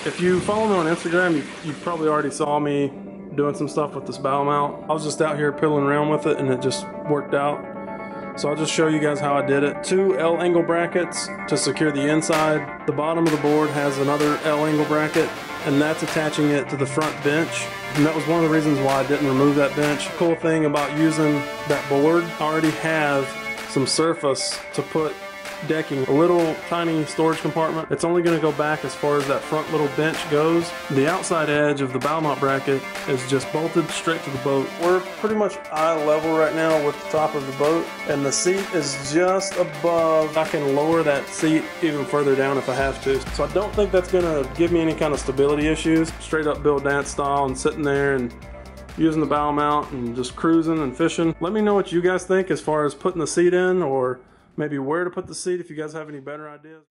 If you follow me on Instagram, you probably already saw me doing some stuff with this bow mount. I was just out here piddling around with it and it just worked out. So I'll just show you guys how I did it. 2 L-angle brackets to secure the inside. The bottom of the board has another L-angle bracket, and that's attaching it to the front bench. And that was one of the reasons why I didn't remove that bench. Cool thing about using that board, I already have some surface to put decking, a little tiny storage compartment. It's only going to go back as far as that front little bench goes. The outside edge of the bow mount bracket is just bolted straight to the boat. We're pretty much eye level right now with the top of the boat, and the seat is just above. I can lower that seat even further down if I have to. So I don't think that's going to give me any kind of stability issues. Straight up Bill Dance style and sitting there and using the bow mount and just cruising and fishing. Let me know what you guys think as far as putting the seat in, or maybe where to put the seat if you guys have any better ideas.